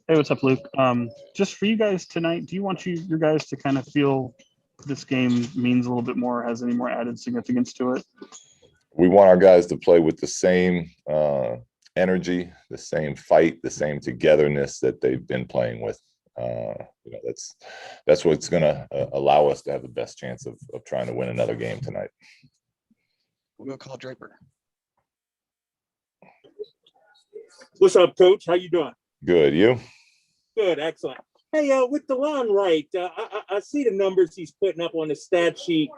Hey, what's up, Luke? Just for you guys tonight, do you want your guys to kind of feel this game means a little bit more, has any more added significance to it? We want our guys to play with the same energy, the same fight, the same togetherness that they've been playing with. That's what's going to allow us to have the best chance of trying to win another game tonight. We'll go call Draper. What's up, Coach? How you doing? Good. You? Good, excellent. Hey, with DeLon Wright, I see the numbers he's putting up on the stat sheet.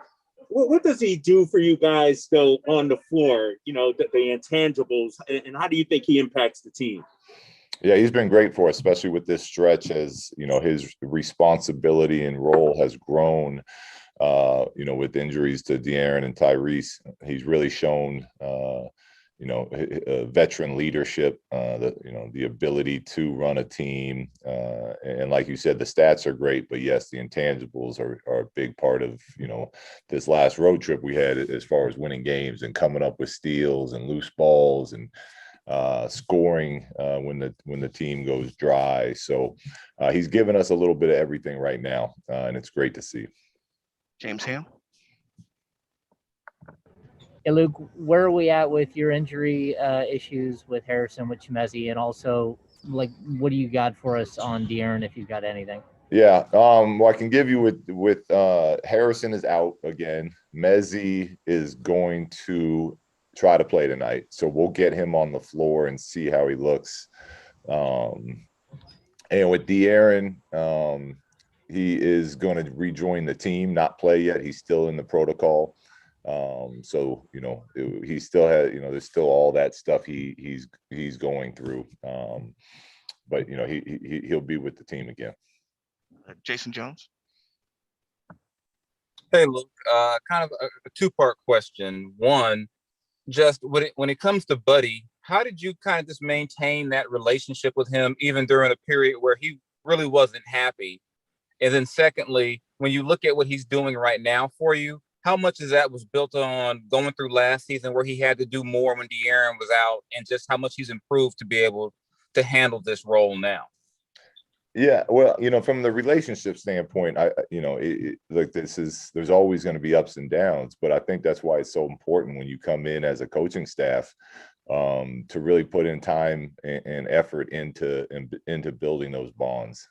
What does he do for you guys though on the floor? You know, the intangibles, and how do you think he impacts the team? Yeah, he's been great for us, especially with this stretch. As you know, his responsibility and role has grown. With injuries to De'Aaron and Tyrese, he's really shown veteran leadership, the ability to run a team. And like you said, the stats are great, but yes, the intangibles are a big part of, this last road trip we had as far as winning games and coming up with steals and loose balls and scoring when the team goes dry. So he's given us a little bit of everything right now, and it's great to see. James Ham. Hey, Luke, where are we at with your injury issues with Harrison, with Chimezi, and also, like, what do you got for us on De'Aaron if you've got anything? Yeah, well, I can give you with Harrison is out again. Mezzi is going to try to play tonight, so we'll get him on the floor and see how he looks. And with De'Aaron, he is going to rejoin the team, not play yet. He's still in the protocol. So he still has, there's still all that stuff he's going through. But he'll be with the team again. Jason Jones. Hey, Luke, kind of a two-part question. One, just when it comes to Buddy, how did you kind of just maintain that relationship with him even during a period where he really wasn't happy? And then secondly, when you look at what he's doing right now for you, how much of that was built on going through last season where he had to do more when De'Aaron was out, and just how much he's improved to be able to handle this role now? Yeah, well, from the relationship standpoint, there's always going to be ups and downs, but I think that's why it's so important when you come in as a coaching staff to really put in time and effort into building those bonds.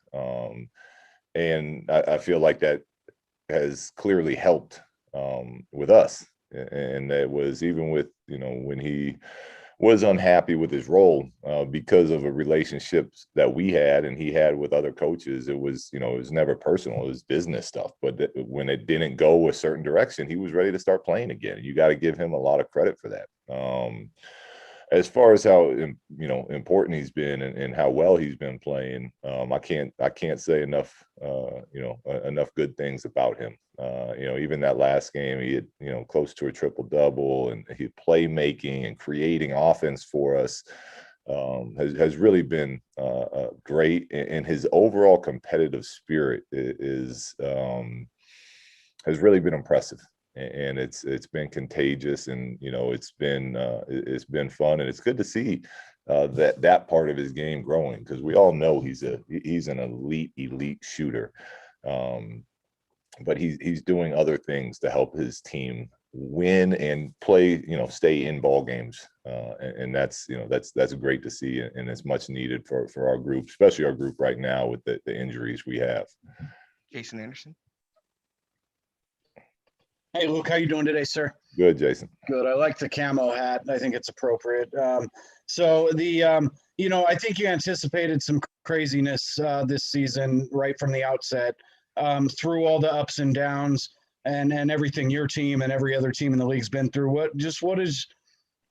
And I feel like that has clearly helped with us. And that was even with, when he was unhappy with his role because of a relationship that we had and he had with other coaches. It was, it was never personal, it was business stuff. But when it didn't go a certain direction, he was ready to start playing again. You got to give him a lot of credit for that. As far as how important he's been and how well he's been playing, I can't say enough enough good things about him. Even that last game, he had close to a triple double, and he playmaking and creating offense for us has really been great. And his overall competitive spirit has really been impressive. And it's been contagious, and it's been fun, and it's good to see that part of his game growing, because we all know he's an elite shooter, but he's doing other things to help his team win and play, stay in ball games, and that's great to see, and it's much needed for our group, especially our group right now with the injuries we have. Jason Anderson. Hey, Luke, how you doing today, sir? Good, Jason. Good. I like the camo hat. I think it's appropriate. So I think you anticipated some craziness this season right from the outset, through all the ups and downs and everything your team and every other team in the league's been through.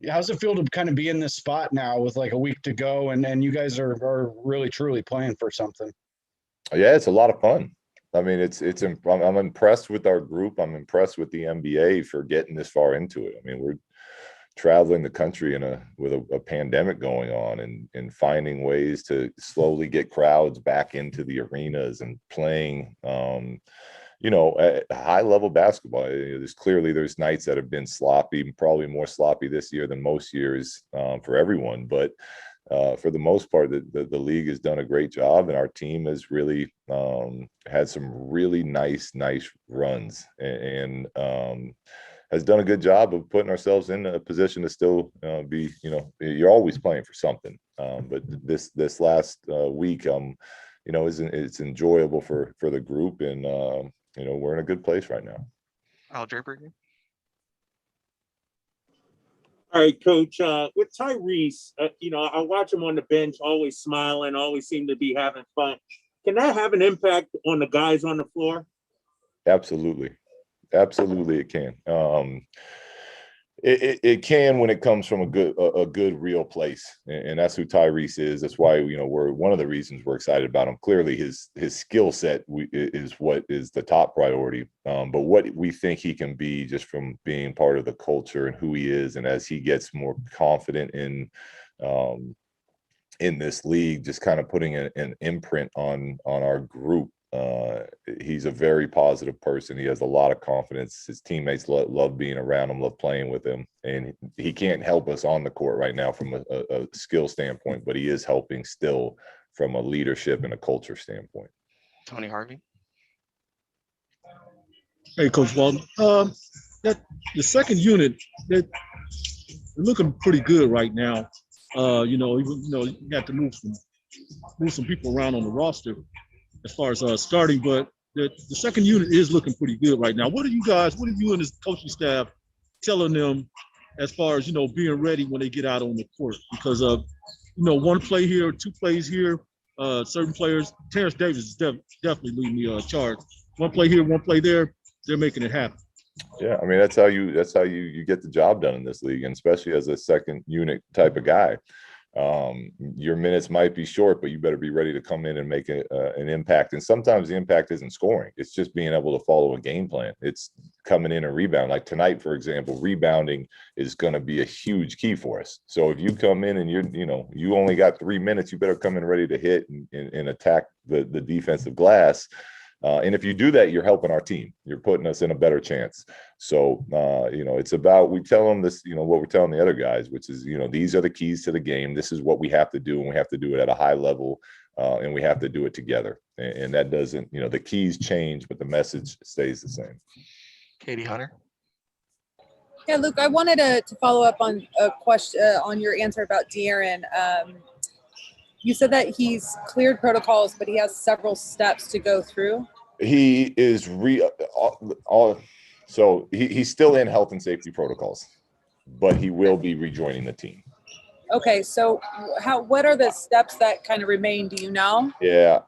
How's it feel to kind of be in this spot now with like a week to go, and you guys are really truly playing for something? Yeah, it's a lot of fun. I mean, I'm impressed with our group. I'm impressed with the NBA for getting this far into it. I mean, we're traveling the country with a pandemic going on, and finding ways to slowly get crowds back into the arenas and playing, at high level basketball. There's nights that have been sloppy, probably more sloppy this year than most years for everyone, but for the most part, the league has done a great job, and our team has really had some really nice runs, and has done a good job of putting ourselves in a position to still be, you're always playing for something. But this last week, it's enjoyable for the group, and we're in a good place right now. Al Draper again. All right, Coach. With Tyrese, I watch him on the bench, always smiling, always seem to be having fun. Can that have an impact on the guys on the floor? Absolutely, it can. It can when it comes from a good real place, and that's who Tyrese is. That's why we're one of the reasons we're excited about him. Clearly, his skill set is what is the top priority. But what we think he can be just from being part of the culture and who he is, and as he gets more confident in this league, just kind of putting an imprint on our group. He's a very positive person. He has a lot of confidence. His teammates love being around him, love playing with him, and he can't help us on the court right now from a skill standpoint, but he is helping still from a leadership and a culture standpoint. Tony Harvey. Hey, Coach Walton. That the second unit, they're looking pretty good right now. You got to move some people around on the roster as far as starting, but the second unit is looking pretty good right now. What are you and this coaching staff telling them as far as, being ready when they get out on the court? Because one play here, two plays here, certain players, Terrence Davis is definitely leading the charge. One play here, one play there, they're making it happen. Yeah, I mean, that's how you get the job done in this league, and especially as a second unit type of guy. Your minutes might be short, but you better be ready to come in and make an impact. And sometimes the impact isn't scoring. It's just being able to follow a game plan. It's coming in and rebound. Like tonight, for example, rebounding is going to be a huge key for us. So if you come in and you only got 3 minutes, you better come in ready to hit and attack the defensive glass. And if you do that, you're helping our team. You're putting us in a better chance. So, it's about, we tell them this, what we're telling the other guys, which is, these are the keys to the game. This is what we have to do, and we have to do it at a high level, and we have to do it together. And that doesn't, the keys change, but the message stays the same. Katie Hunter. Yeah, Luke, I wanted to follow up on a question on your answer about De'Aaron. You said that he's cleared protocols, but he has several steps to go through. He is so he's still in health and safety protocols, but he will be rejoining the team. Okay, so what are the steps that kind of remain? Do you know? Yeah.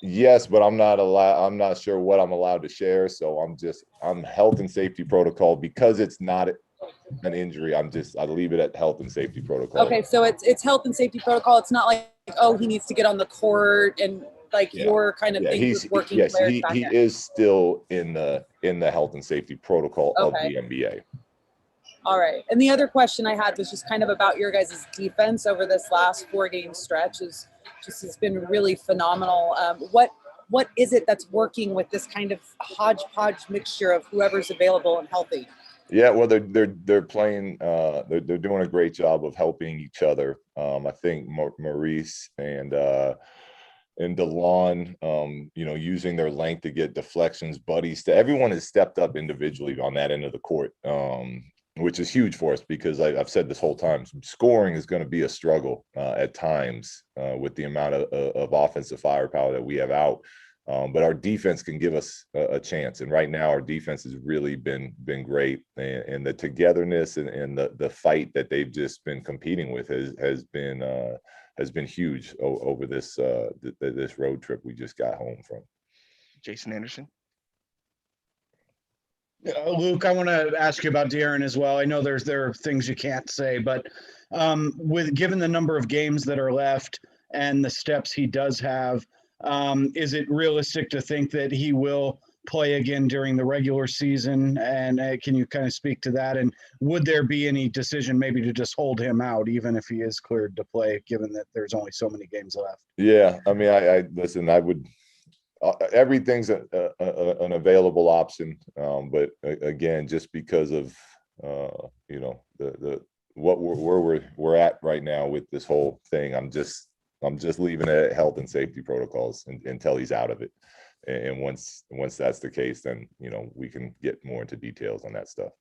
Yes, but I'm not sure what I'm allowed to share. So I'm health and safety protocol because it's not an injury. I leave it at health and safety protocol. Okay, so it's health and safety protocol. It's not like, oh, he needs to get on the court and your kind of thing with working players. Yes, he is still in the health and safety protocol of the NBA. All right. And the other question I had was just kind of about your guys' defense over this last 4-game stretch. Has been really phenomenal. What is it that's working with this kind of hodgepodge mixture of whoever's available and healthy? Yeah, well, they're playing. They're doing a great job of helping each other. I think Maurice and DeLon, using their length to get deflections, buddies. Everyone has stepped up individually on that end of the court, which is huge for us because I've said this whole time, scoring is going to be a struggle at times with the amount of offensive firepower that we have out. But our defense can give us a chance. And right now our defense has really been great. And the togetherness and the fight that they've just been competing with has been huge over this road trip we just got home from. Jason Anderson. Luke, I want to ask you about De'Aaron as well. I know there are things you can't say, but given the number of games that are left and the steps he does have, is it realistic to think that he will play again during the regular season? And can you kind of speak to that? And would there be any decision maybe to just hold him out, even if he is cleared to play, given that there's only so many games left? Yeah, I mean, I listen. I would. Everything's an available option, but again, just because of the where we're at right now with this whole thing. I'm just leaving it at health and safety protocols until he's out of it. And once that's the case, then, you know, we can get more into details on that stuff.